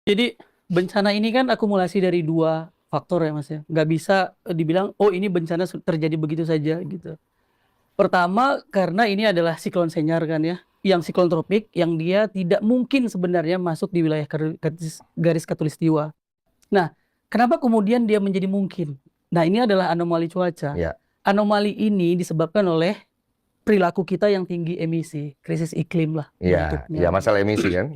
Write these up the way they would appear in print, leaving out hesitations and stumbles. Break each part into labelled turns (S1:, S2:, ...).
S1: Jadi bencana ini kan akumulasi dari 2 faktor ya, Mas, ya. Nggak bisa, dibilang, "Oh ini bencana terjadi begitu saja," gitu. Pertama, karena ini adalah siklon Senyar kan ya, yang siklon tropik yang dia tidak mungkin sebenarnya masuk di wilayah garis khatulistiwa. Nah, kenapa kemudian dia menjadi mungkin? Nah, ini adalah anomali cuaca.
S2: Ya,
S1: Anomali ini disebabkan oleh perilaku kita yang tinggi emisi, krisis iklim lah
S2: ya,
S1: bentuknya.
S2: masalah emisi kan.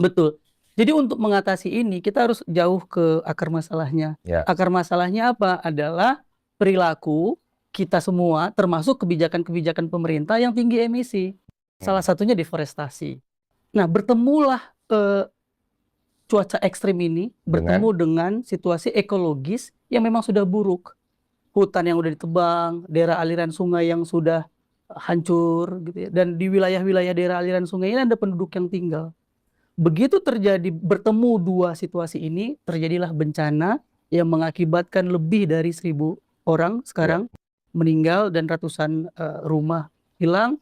S1: Betul. Jadi untuk mengatasi ini kita harus jauh ke akar masalahnya.
S2: Ya,
S1: Akar masalahnya apa? Adalah perilaku kita semua termasuk kebijakan-kebijakan pemerintah yang tinggi emisi. Salah satunya deforestasi. Nah, bertemulah cuaca ekstrim ini bertemu dengan situasi ekologis yang memang sudah buruk. Hutan yang udah ditebang, daerah aliran sungai yang sudah hancur gitu ya. Dan di wilayah-wilayah daerah aliran sungai ini ada penduduk yang tinggal. Begitu terjadi bertemu 2 situasi ini, terjadilah bencana yang mengakibatkan lebih dari 1.000 orang sekarang meninggal dan ratusan rumah hilang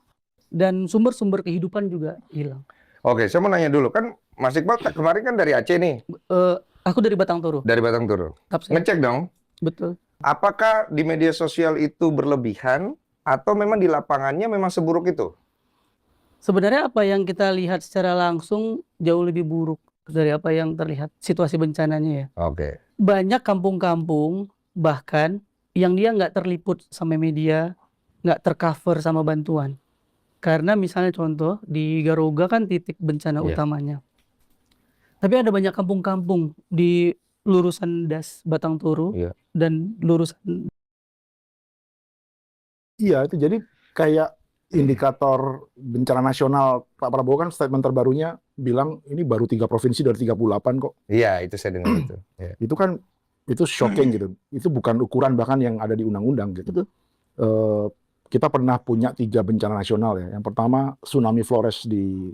S1: dan sumber-sumber kehidupan juga hilang.
S2: Oke, saya mau nanya dulu kan, Mas Iqbal kemarin kan dari Aceh nih,
S1: Aku dari Batang Toru.
S2: dari Batang Toru.
S1: Tapsel.
S2: Ngecek dong,
S1: Betul.
S2: apakah di media sosial itu berlebihan atau memang di lapangannya memang seburuk itu?
S1: Sebenarnya apa yang kita lihat secara langsung jauh lebih buruk dari apa yang terlihat situasi bencananya ya.
S2: Oke.
S1: Banyak kampung-kampung bahkan yang dia nggak terliput sama media, nggak tercover sama bantuan. Karena misalnya contoh di Garoga kan titik bencana
S2: Iya.
S1: utamanya. Tapi ada banyak kampung-kampung di lurusan Das Batang Toru
S2: Iya.
S1: dan lurusan.
S3: Iya, itu jadi kayak indikator bencana nasional. Pak Prabowo kan statement terbarunya bilang ini baru 3 provinsi dari 38 kok.
S2: Iya, itu saya dengar itu. Ya.
S3: Itu kan itu shocking gitu. Itu bukan ukuran bahkan yang ada di undang-undang gitu. Kita pernah punya 3 bencana nasional ya. Yang pertama tsunami Flores di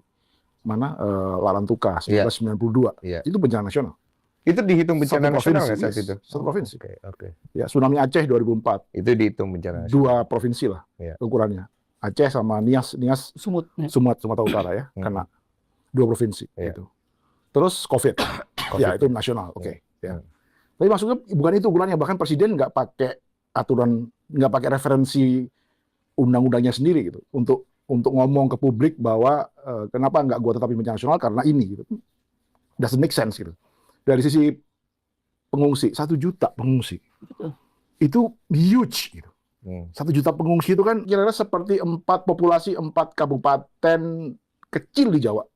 S3: mana Larantuka 1992.
S2: Iya.
S3: Itu bencana nasional.
S2: Itu dihitung bencana
S3: Satu
S2: nasional
S3: provinsi,
S2: nggak saat
S3: yes.
S2: itu?
S3: Satu provinsi.
S2: Oke.
S3: Ya, tsunami Aceh 2004.
S2: Itu dihitung bencana nasional.
S3: 2 provinsi lah
S2: Iya.
S3: ukurannya. Aceh sama Nias
S1: Sumut. Ya.
S3: Sumatera Utara ya, kena 2 provinsi
S2: Iya.
S3: gitu. Terus COVID. Ya itu nasional, oke. Ya. Tapi maksudnya bukan itu ukurannya, bahkan presiden nggak pakai aturan, nggak pakai referensi undang-undangnya sendiri gitu untuk ngomong ke publik bahwa kenapa nggak gua tetapin bencana nasional karena ini gitu. Doesn't make sense gitu. Dari sisi pengungsi, 1 juta pengungsi. Itu huge gitu. 1 juta pengungsi itu kan kira-kira seperti populasi 4 kabupaten kecil di Jawa.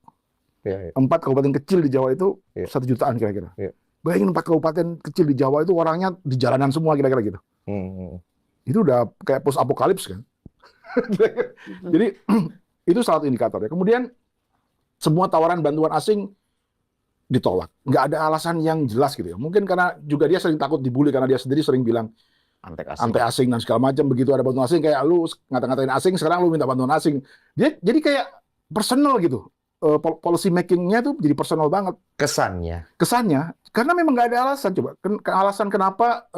S3: 4 kabupaten kecil di Jawa itu 1 jutaan kira-kira. Bayangin 4 kabupaten kecil di Jawa itu orangnya di jalanan semua kira-kira gitu. Itu udah kayak post apokalips kan. Jadi itu salah satu indikator ya. Kemudian semua tawaran bantuan asing ditolak. Nggak ada alasan yang jelas gitu ya. Mungkin karena juga dia sering takut dibully karena dia sendiri sering bilang antek asing dan segala macam. Begitu ada bantuan asing kayak lu ngata-ngatain asing, sekarang lu minta bantuan asing. Dia jadi kayak personal gitu. Policy making-nya tuh jadi personal banget.
S2: Kesannya
S3: Karena memang nggak ada alasan. Coba alasan kenapa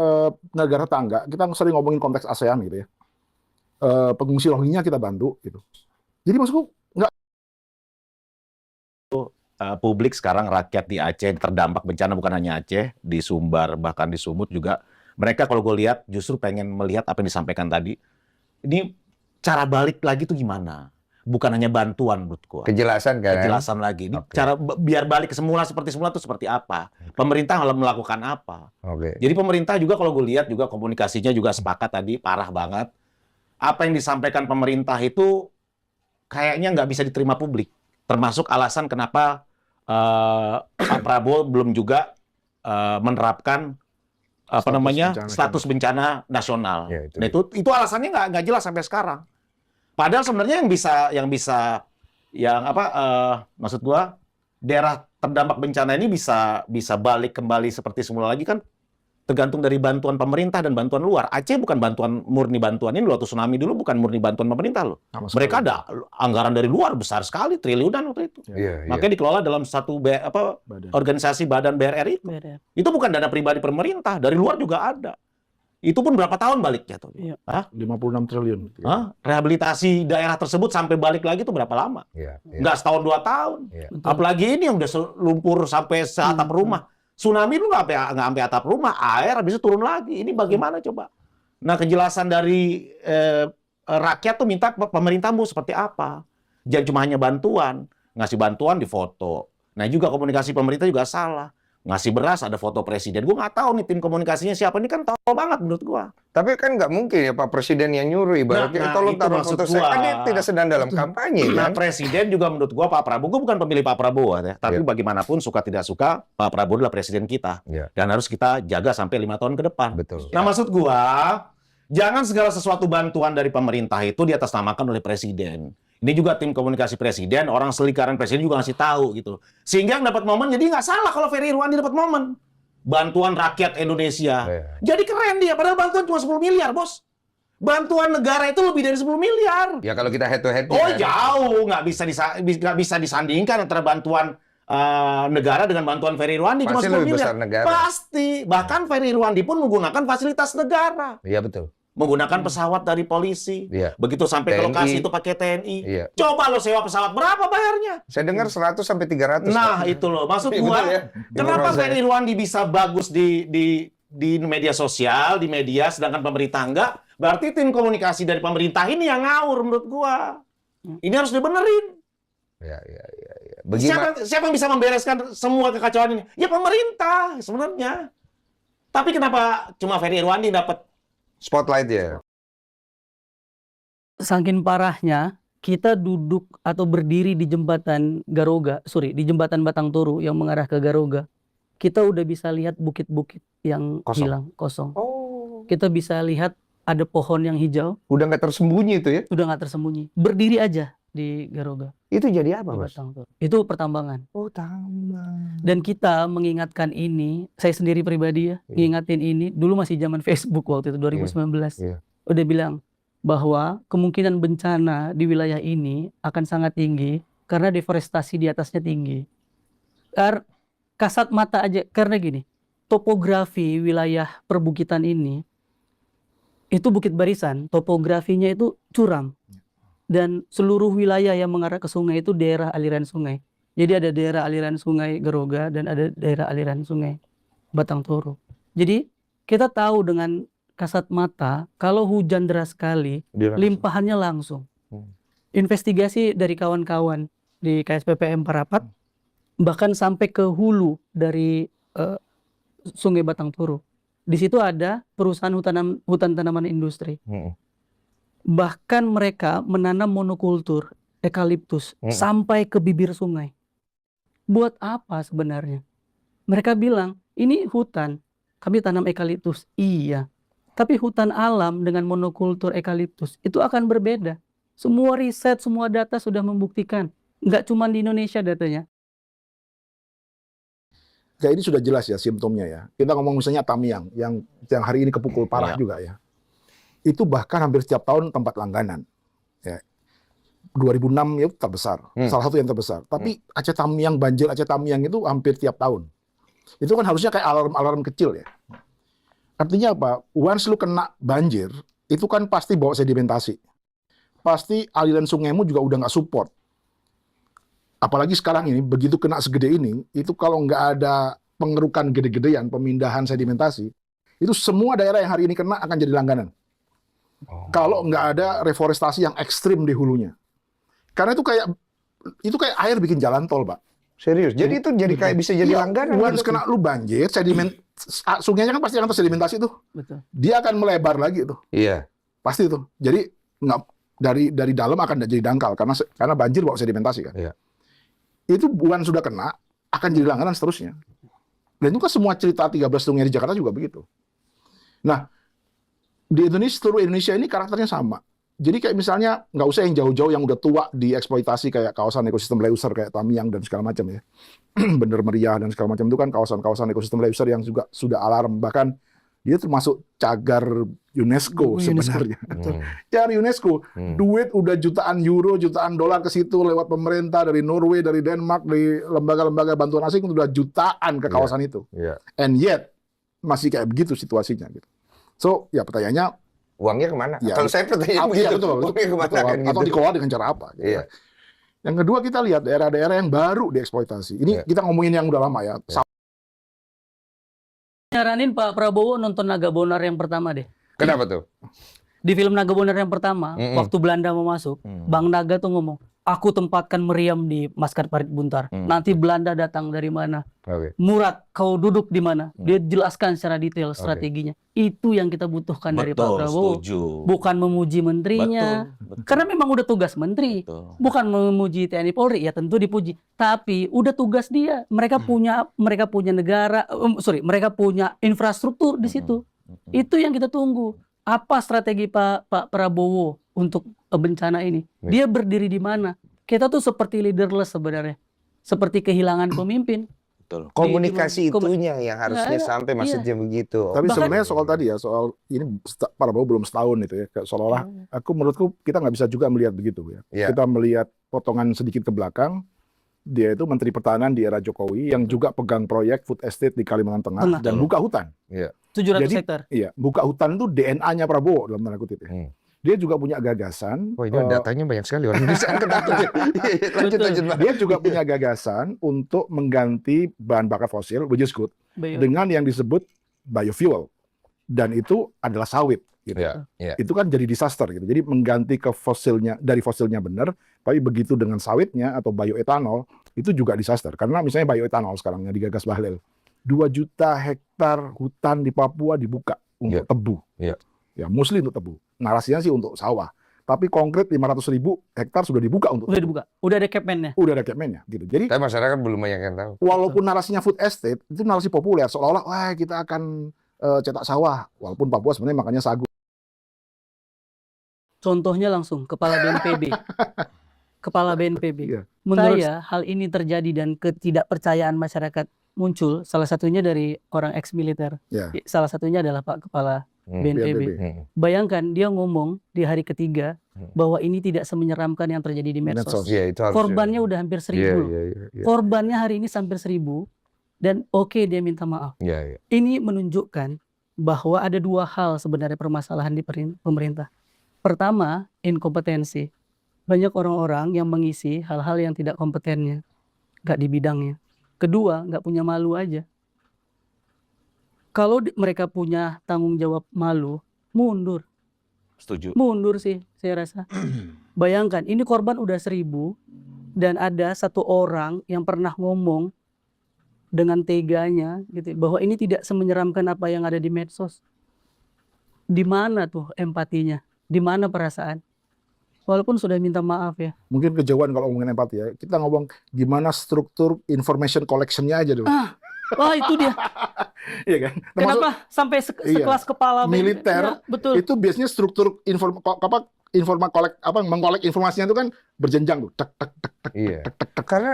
S3: negara tetangga, kita sering ngomongin konteks ASEAN gitu ya, pengungsi Rohingya kita bantu gitu. Jadi maksudku nggak.
S4: Publik sekarang rakyat di Aceh terdampak bencana bukan hanya Aceh, di Sumbar bahkan di Sumut juga mereka kalau gue lihat justru pengen melihat apa yang disampaikan tadi. Ini cara balik lagi tuh gimana? Bukan hanya bantuan menurut gue.
S2: kejelasan kan?
S4: Kejelasan lagi. Ini cara biar balik ke semula seperti semula itu seperti apa? Pemerintah melakukan apa? Jadi pemerintah juga kalau gue lihat juga komunikasinya juga sepakat tadi parah banget. Apa yang disampaikan pemerintah itu kayaknya nggak bisa diterima publik. Termasuk alasan kenapa Pak Prabowo belum juga menerapkan status bencana nasional.
S2: Ya, itu.
S4: Nah itu alasannya nggak jelas sampai sekarang. Padahal sebenarnya maksud gua daerah terdampak bencana ini bisa balik kembali seperti semula lagi kan tergantung dari bantuan pemerintah dan bantuan luar. Aceh bukan murni bantuan ini waktu tsunami dulu bukan murni bantuan pemerintah loh. Mereka ada anggaran dari luar besar sekali triliunan waktu itu. Makanya dikelola dalam satu organisasi badan BRR itu. Itu bukan dana pribadi pemerintah, dari luar juga ada. Itu pun berapa tahun baliknya tuh?
S1: Iya.
S4: Hah?
S3: 56 triliun.
S4: Hah? Rehabilitasi daerah tersebut sampai balik lagi itu berapa lama? Nggak setahun 2 tahun.
S1: Betul.
S4: Apalagi ini yang udah lumpur sampai seatap rumah. Tsunami lu nggak sampai atap rumah, air habis itu turun lagi. Ini bagaimana coba? Nah, kejelasan dari rakyat tuh minta pemerintahmu seperti apa? Jangan cuma hanya bantuan, ngasih bantuan di foto. Nah, juga komunikasi pemerintah juga salah. Ngasih beras ada foto presiden. Gue nggak tahu nih tim komunikasinya siapa. Ini kan tolol banget menurut gua.
S2: Tapi kan nggak mungkin ya Pak Presiden yang nyuruh, ibaratnya tolong
S4: itu
S2: taruh
S4: maksud
S2: foto saya.
S4: gua.
S2: Kan dia tidak sedang dalam kampanye
S4: Nah,
S2: kan?
S4: presiden juga menurut gua Pak Prabowo, gua bukan pemilih Pak Prabowo ya, tapi bagaimanapun suka tidak suka Pak Prabowo adalah presiden kita. Dan harus kita jaga sampai 5 tahun ke depan.
S2: Betul.
S4: Nah, maksud gua, jangan segala sesuatu bantuan dari pemerintah itu diatasnamakan oleh presiden. Ini juga tim komunikasi presiden, orang selingkaran presiden juga ngasih tahu gitu. Sehingga yang dapat momen, jadi nggak salah kalau Ferry Irwandi dapat momen. Bantuan rakyat Indonesia. Jadi keren dia, padahal bantuan cuma 10 miliar, bos. Bantuan negara itu lebih dari 10 miliar.
S2: Ya kalau kita head to head.
S4: Oh, jauh. Nggak bisa disandingkan antara bantuan negara dengan bantuan Ferry Irwandi cuma
S2: Pasti
S4: 10
S2: lebih
S4: miliar.
S2: besar negara.
S4: Pasti. Bahkan Ferry Irwandi pun menggunakan fasilitas negara.
S2: Iya betul.
S4: Menggunakan pesawat dari polisi.
S2: Iya.
S4: Begitu sampai ke
S2: TNI.
S4: lokasi itu pakai TNI.
S2: Iya.
S4: Coba lo sewa pesawat, berapa bayarnya?
S2: Saya dengar 100 sampai 300.
S4: Nah, itu loh. Maksud
S2: Iya,
S4: gua,
S2: betul ya.
S4: kenapa
S2: Menurut
S4: Ferry
S2: saya.
S4: Irwandi bisa bagus di media sosial, di media, sedangkan pemerintah enggak? Berarti tim komunikasi dari pemerintah ini yang ngawur menurut gua. Ini harus dibenerin.
S2: Ya. Bagaimana?
S4: Siapa yang bisa membereskan semua kekacauan ini? Ya pemerintah sebenarnya. Tapi kenapa cuma Ferry Irwandi dapat
S2: Spotlight ya.
S1: Saking parahnya, kita duduk atau berdiri di jembatan di jembatan Batang Toru yang mengarah ke Garoga. Kita udah bisa lihat bukit-bukit yang
S2: Kosong.
S1: hilang, kosong.
S2: Oh.
S1: Kita bisa lihat ada pohon yang hijau,
S2: Udah nggak tersembunyi itu ya?
S1: udah nggak tersembunyi. Berdiri aja di Garoga,
S2: Itu jadi apa,
S1: di
S2: Mas?
S1: Batang Toru. Itu pertambangan.
S2: Oh, tambang.
S1: Dan kita mengingatkan ini, saya sendiri pribadi ya, ngingatin ini, dulu masih zaman Facebook waktu itu, 2019.
S2: Iya.
S1: Udah bilang bahwa kemungkinan bencana di wilayah ini akan sangat tinggi karena deforestasi di atasnya tinggi. Kasat mata aja, karena gini, topografi wilayah perbukitan ini, itu bukit barisan, topografinya itu curam. Dan seluruh wilayah yang mengarah ke sungai itu daerah aliran sungai. Jadi ada daerah aliran sungai Garoga dan ada daerah aliran sungai Batang Toru. Jadi kita tahu dengan kasat mata kalau hujan deras sekali, limpahannya langsung. Investigasi dari kawan-kawan di KSPPM Parapat, bahkan sampai ke hulu dari Sungai Batang Toru. Di situ ada perusahaan hutan tanaman industri. Bahkan mereka menanam monokultur eukaliptus sampai ke bibir sungai. Buat apa sebenarnya? Mereka bilang, ini hutan, kami tanam eukaliptus. Iya, tapi hutan alam dengan monokultur eukaliptus itu akan berbeda. Semua riset, semua data sudah membuktikan. Nggak cuma di Indonesia datanya.
S3: Ya ini sudah jelas ya simptomnya ya. Kita ngomong misalnya Tamiang yang hari ini kepukul parah juga ya. Itu bahkan hampir setiap tahun tempat langganan. Ya. 2006 itu terbesar, salah satu yang terbesar. Tapi Aceh Tamiang, banjir Aceh Tamiang itu hampir tiap tahun. Itu kan harusnya kayak alarm-alarm kecil ya. Artinya apa? Once lu kena banjir, itu kan pasti bawa sedimentasi. Pasti aliran sungaimu juga udah nggak support. Apalagi sekarang ini, begitu kena segede ini, itu kalau nggak ada pengerukan gede-gedean, pemindahan sedimentasi, itu semua daerah yang hari ini kena akan jadi langganan. Kalau nggak ada reforestasi yang ekstrim di hulunya. Karena itu kayak air bikin jalan tol, Pak.
S2: Serius. Jadi itu jadi kayak bisa jadi langganan.
S3: Once kena lu banjir, sungainya kan pasti akan tersedimentasi tuh.
S1: Betul.
S3: Dia akan melebar lagi tuh.
S2: Iya.
S3: Pasti tuh. Jadi nggak dari dalam akan jadi dangkal karena banjir bawa sedimentasi kan.
S2: Iya.
S3: Itu bukan sudah kena akan jadi langganan seterusnya. Dan itu kan semua cerita 13 sungai di Jakarta juga begitu. Nah, di Indonesia, seluruh Indonesia ini karakternya sama. Jadi kayak misalnya nggak usah yang jauh-jauh yang udah tua dieksploitasi kayak kawasan ekosistem Leuser kayak Tamiang dan segala macam ya. Bener Meriah dan segala macam itu kan kawasan-kawasan ekosistem Leuser yang juga sudah alarm, bahkan dia termasuk cagar UNESCO sebenarnya. Cagar UNESCO, duit udah jutaan euro, jutaan dolar ke situ lewat pemerintah dari Norway, dari Denmark, dari lembaga-lembaga bantuan asing udah jutaan ke kawasan itu. And yet masih kayak begitu situasinya gitu. So, ya pertanyaannya,
S2: uangnya kemana?
S3: Ya,
S2: Kalau saya pertanyaan
S3: iya,
S2: begitu,
S3: betul.
S2: uangnya kemana
S3: Betul.
S2: kan
S3: Atau
S2: gitu.
S3: dikelola dengan cara apa? Gitu.
S2: Iya.
S3: Yang kedua kita lihat daerah-daerah yang baru dieksploitasi. Ini
S2: Iya.
S3: kita ngomongin yang udah lama ya.
S2: Iya.
S1: Nyaranin Pak Prabowo nonton Naga Bonar yang pertama deh.
S2: Kenapa tuh?
S1: Di film Naga Bonar yang pertama, waktu Belanda mau masuk, Bang Naga tuh ngomong, aku tempatkan meriam di Maskad Parit Buntar. Nanti Belanda datang dari mana?
S2: Oke.
S1: Murad, kau duduk di mana? Dia jelaskan secara detail strateginya. Itu yang kita butuhkan dari Pak Prabowo.
S4: Setuju.
S1: Bukan memuji menterinya.
S4: Betul.
S1: Karena memang udah tugas menteri.
S4: Betul.
S1: Bukan memuji TNI Polri, ya tentu dipuji. Tapi udah tugas dia. Mereka punya negara, mereka punya infrastruktur di situ. Itu yang kita tunggu. Apa strategi Pak Prabowo untuk bencana ini? Dia berdiri di mana? Kita tuh seperti leaderless sebenarnya. Seperti kehilangan pemimpin.
S4: Betul.
S2: Komunikasi itunya yang harusnya sampai maksudnya begitu.
S3: Tapi
S1: Bahkan-
S3: sebenarnya soal tadi ya, soal ini Pak Prabowo belum setahun itu ya. Kayak seolah-olah, menurutku kita nggak bisa juga melihat begitu ya.
S2: Iya.
S3: Kita melihat potongan sedikit ke belakang, dia itu Menteri Pertahanan di era Jokowi yang juga pegang proyek food estate di Kalimantan Tengah dan buka hutan.
S1: 700
S3: Jadi,
S1: hektar.
S3: Iya, buka hutan itu DNA-nya Prabowo dalam tanda kutip ya. Dia juga punya gagasan.
S2: Oh, ini datanya banyak sekali orang Indonesia angkat takut ya. Lanjut.
S3: Dia juga punya gagasan untuk mengganti bahan bakar fosil, which is good, dengan yang disebut biofuel. Dan itu adalah sawit. Gitu.
S2: Iya.
S3: Itu kan jadi disaster gitu. Jadi mengganti ke fosilnya, dari fosilnya benar, tapi begitu dengan sawitnya atau bioetanol, itu juga disaster. Karena misalnya bioetanol sekarang yang digagas Bahlil, 2 juta hektar hutan di Papua dibuka untuk tebu.
S2: Iya.
S3: Ya, mostly untuk tebu. Narasinya sih untuk sawah. Tapi konkret 500.000 hektar sudah dibuka untuk
S1: Udah
S3: tebu.
S1: dibuka. Udah ada capman-nya.
S3: Udah ada capman-nya gitu. Jadi
S2: Tapi masyarakat belum banyak yang tahu.
S3: walaupun narasinya food estate itu narasi populer, seolah-olah wah kita akan cetak sawah, walaupun Papua sebenarnya makanya sagu.
S1: Contohnya langsung Kepala BNPB. Kepala BNPB.
S3: Iya.
S1: Menurut saya hal ini terjadi dan ketidakpercayaan masyarakat muncul salah satunya dari orang ex militer.
S3: Ya.
S1: Salah satunya adalah Pak Kepala BNPB. Bayangkan dia ngomong di hari ketiga bahwa ini tidak semenyeramkan yang terjadi di medsos.
S2: Iya, itu harus.
S1: Korbannya udah hampir 1.000 loh.
S2: Iya.
S1: Korbannya hari ini hampir 1.000 dan oke dia minta maaf.
S2: Iya.
S1: Ini menunjukkan bahwa ada 2 hal sebenarnya permasalahan di pemerintah. Pertama, inkompetensi. Banyak orang-orang yang mengisi hal-hal yang tidak kompetennya, nggak di bidangnya. Kedua, nggak punya malu aja. Kalau mereka punya tanggung jawab malu, mundur.
S4: Setuju.
S1: Mundur sih, saya rasa. Bayangkan, ini korban udah 1.000 dan ada 1 orang yang pernah ngomong dengan teganya gitu bahwa ini tidak semenyeramkan apa yang ada di medsos. Di mana tuh empatinya? Di mana perasaan? Walaupun sudah minta maaf ya.
S3: Mungkin kejauhan kalau ngomongin empati ya. Kita ngomong gimana struktur information collection-nya aja dulu.
S1: Wah itu dia.
S3: Iya kan?
S1: Kenapa sampai sekelas kepala
S3: militer
S1: ya, betul.
S3: Itu biasanya struktur mengkolek informasinya itu kan berjenjang tuh. Tek tek tek tek.
S2: Iya.
S3: Tek tek tek.
S2: Karena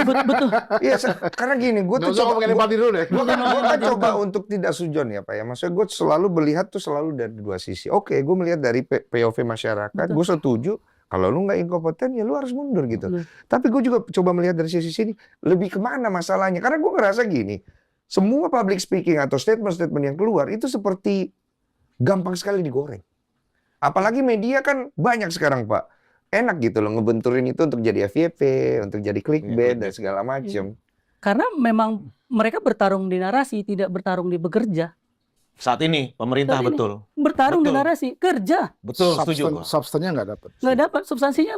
S1: betul.
S2: Iya, karena gini, gue tuh coba
S3: ngomongin empati dulu deh.
S2: Gue kan coba untuk tidak sujon ya Pak ya. Maksudnya gue selalu melihat tuh selalu dari 2 sisi. Oke, gue melihat dari POV masyarakat, gue setuju. Kalau lu nggak inkompeten ya lu harus mundur gitu. Tapi gue juga coba melihat dari sisi sini lebih kemana masalahnya. Karena gue ngerasa gini, semua public speaking atau statement-statement yang keluar itu seperti gampang sekali digoreng. Apalagi media kan banyak sekarang Pak. Enak gitu loh ngebenturin itu untuk jadi FYP, untuk jadi clickbait dan segala macam.
S1: Karena memang mereka bertarung di narasi, tidak bertarung di bekerja.
S4: Saat ini pemerintah
S1: Saat ini.
S4: betul.
S1: Bertarung di narasi, kerja.
S4: Betul, setuju.
S3: Substansinya nggak dapat.
S1: Nggak dapat substansinya.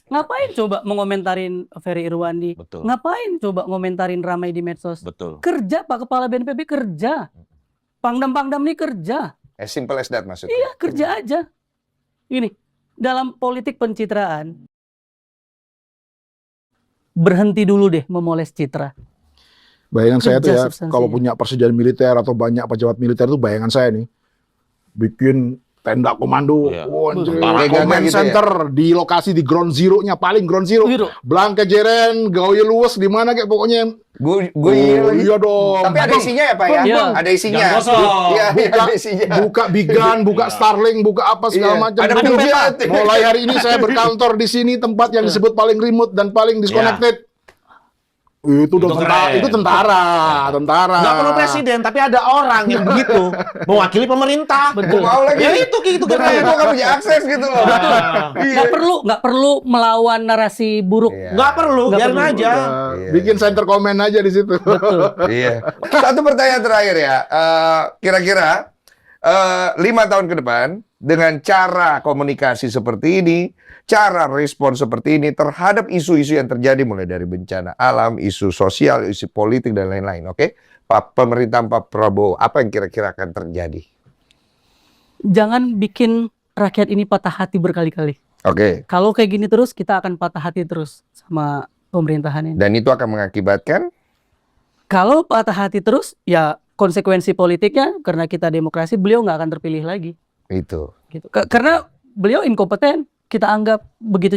S1: Ngapain coba mengomentarin Ferry Irwandi?
S4: Betul.
S1: Ngapain coba ngomentarin ramai di medsos?
S4: Betul.
S1: Kerja Pak Kepala BNPB kerja. Pangdam-pangdam nih kerja.
S2: As simple as that maksudnya.
S1: Iya, kerja aja. Ini dalam politik pencitraan berhenti dulu deh memoles citra.
S3: Bayangan saya tuh ya,
S1: substansinya.
S3: kalau punya presiden militer atau banyak pejabat militer tuh bayangan saya nih, bikin tenda komando,
S4: Iya.
S3: command
S2: gitu ya.
S3: center di lokasi di ground zero-nya, paling ground zero, Blanke Jeren, Gauye Luwes, di mana kayak pokoknya.
S2: Gue iya lagi.
S3: Iya dong.
S2: Tapi ada isinya ya Pak ya?
S1: Iya.
S2: Ada isinya.
S4: Jangan kosong.
S2: Iya,
S3: Buka,
S2: ada isinya.
S3: buka Bigan, buka Starlink, buka apa segala
S2: Iya.
S3: macam.
S2: Ada
S3: Aduh,
S2: pujian.
S3: mulai hari ini saya berkantor di sini, tempat yang disebut paling remote dan paling disconnected. Itu
S4: Itu
S3: tentara,
S4: keren.
S3: itu tentara.
S4: Nggak perlu presiden, tapi ada orang yang begitu mewakili pemerintah.
S1: Betul.
S2: Mau lagi.
S4: Ya itu gitu
S2: Karena
S4: keren.
S2: gue nggak punya akses gitu loh.
S4: Nah,
S1: Nggak perlu melawan narasi buruk.
S2: Iya.
S4: nggak perlu,
S1: Nggak
S4: biarin
S1: perlu.
S4: aja.
S2: Iya,
S3: Bikin
S2: iya.
S3: center comment aja di situ.
S1: Betul.
S2: Iya. Satu pertanyaan terakhir ya. Kira-kira 5 tahun ke depan dengan cara komunikasi seperti ini, cara respon seperti ini terhadap isu-isu yang terjadi mulai dari bencana alam, isu sosial, isu politik dan lain-lain. Oke, pemerintahan Pak Prabowo, apa yang kira-kira akan terjadi?
S1: Jangan bikin rakyat ini patah hati berkali-kali.
S2: Oke,
S1: Kalau kayak gini terus, kita akan patah hati terus sama pemerintahan ini.
S2: dan itu akan mengakibatkan
S1: Kalau patah hati terus, ya konsekuensi politiknya karena kita demokrasi, beliau nggak akan terpilih lagi.
S2: itu.
S1: Gitu. Karena beliau inkompeten, kita anggap begitu.